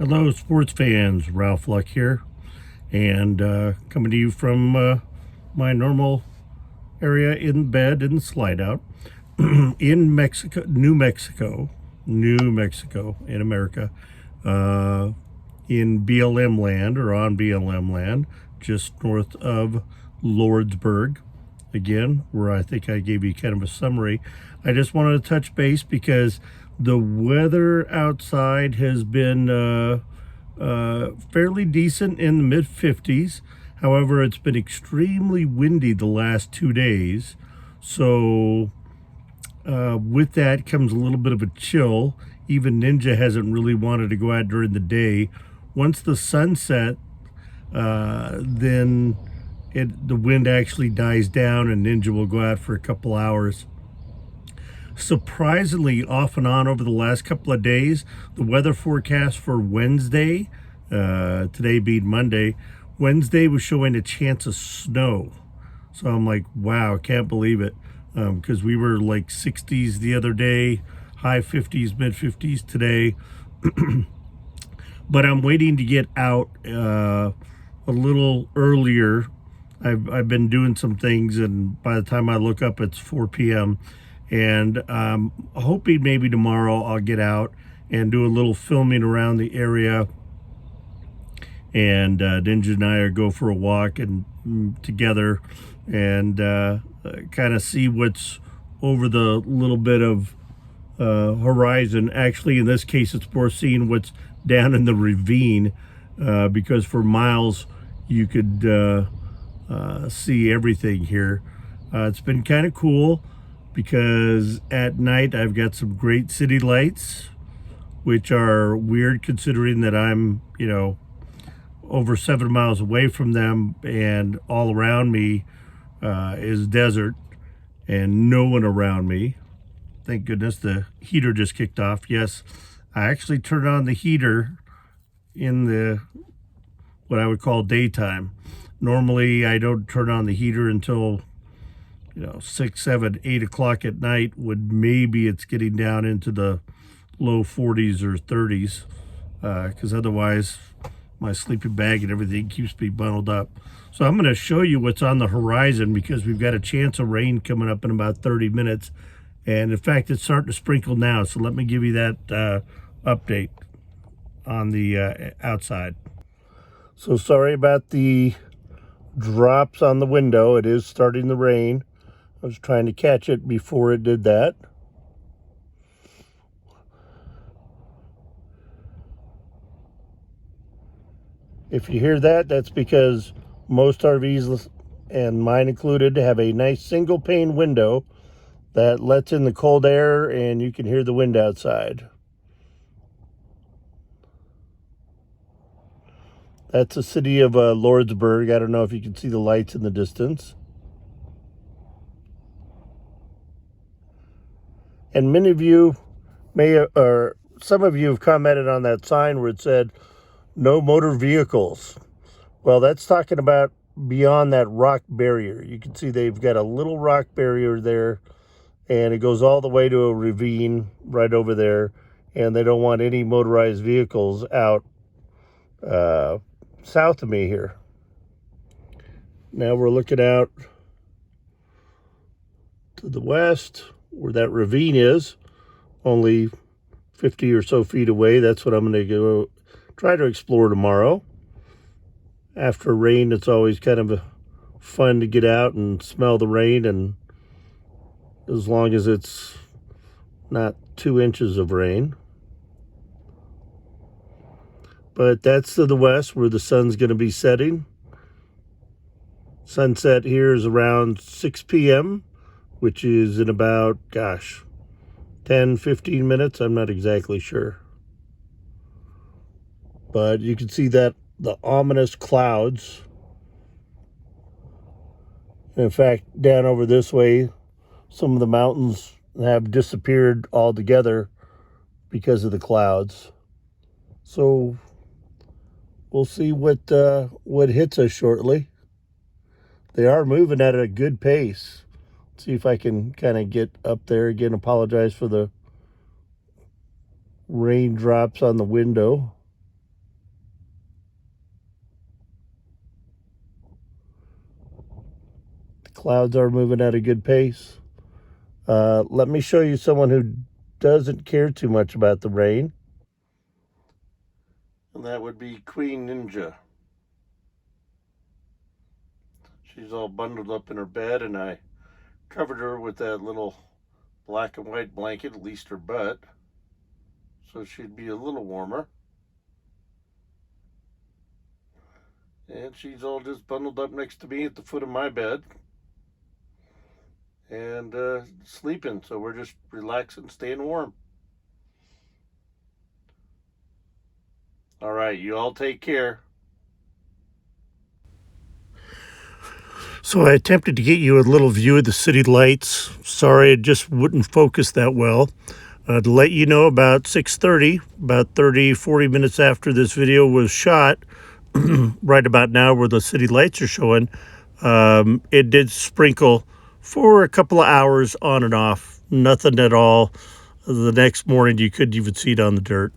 Hello, sports fans. Ralph Luck here, and coming to you from my normal area in bed in the slide out in Mexico, New Mexico in America, in BLM land or on BLM land, just north of Lordsburg. Again, where I think I gave you kind of a summary. I just wanted to touch base because the weather outside has been fairly decent in the mid 50s. However, it's been extremely windy the last 2 days. So with that comes a little bit of a chill. Even Ninja hasn't really wanted to go out during the day. Once the sun set, then the wind actually dies down and Ninja will go out for a couple hours. Surprisingly, off and on over the last couple of days, the weather forecast for Wednesday, today being Monday, Wednesday was showing a chance of snow. So I'm like, wow, can't believe it. Because we were like 60s the other day, high 50s, mid 50s today. But I'm waiting to get out a little earlier. I've been doing some things, and by the time I look up, it's 4 p.m. And hoping maybe tomorrow I'll get out and do a little filming around the area. And Ninja and I go for a walk and together and kind of see what's over the little bit of horizon. Actually, in this case, it's more seeing what's down in the ravine, because for miles you could see everything here. It's been kind of cool because at night I've got some great city lights, which are weird considering that I'm, over 7 miles away from them, and all around me is desert and no one around me. Thank goodness the heater just kicked off. Yes, I actually turned on the heater in the what I would call daytime. Normally I don't turn on the heater until 6, 7, 8 o'clock at night, when maybe it's getting down into the low 40s or 30s, because otherwise my sleeping bag and everything keeps me bundled up. So I'm going to show you what's on the horizon, because we've got a chance of rain coming up in about 30 minutes. And in fact, it's starting to sprinkle now. So let me give you that update on the outside. So sorry about the drops on the window. It is starting to rain. I was trying to catch it before it did that. If you hear that, that's because most RVs, and mine included, have a nice single pane window that lets in the cold air and you can hear the wind outside. That's the city of Lordsburg. I don't know if you can see the lights in the distance. And many of you or some of you have commented on that sign where it said, no motor vehicles. Well, that's talking about beyond that rock barrier. You can see they've got a little rock barrier there, and it goes all the way to a ravine right over there, and they don't want any motorized vehicles out south of me here. Now we're looking out to the west where that ravine is, only 50 or so feet away. That's what I'm going to go try to explore tomorrow. After rain, it's always kind of fun to get out and smell the rain, and as long as it's not 2 inches of rain. But that's to the west where the sun's going to be setting. Sunset here is around 6 p.m., which is in about, 10, 15 minutes. I'm not exactly sure. But you can see that the ominous clouds. In fact, down over this way, some of the mountains have disappeared altogether because of the clouds. So we'll see what hits us shortly. They are moving at a good pace. Let's see if I can kind of get up there again. Apologize for the raindrops on the window. Clouds are moving at a good pace. Let me show you someone who doesn't care too much about the rain. And that would be Queen Ninja. She's all bundled up in her bed, and I covered her with that little black and white blanket, at least her butt, so she'd be a little warmer. And she's all just bundled up next to me at the foot of my bed and sleeping, so we're just relaxing, staying warm. All right, you all take care. So I attempted to get you a little view of the city lights. Sorry, it just wouldn't focus that well. To let you know, about 6:30, about 40 minutes after this video was shot, right about now where the city lights are showing, it did sprinkle for a couple of hours on and off. Nothing at all. The next morning, you couldn't even see it on the dirt.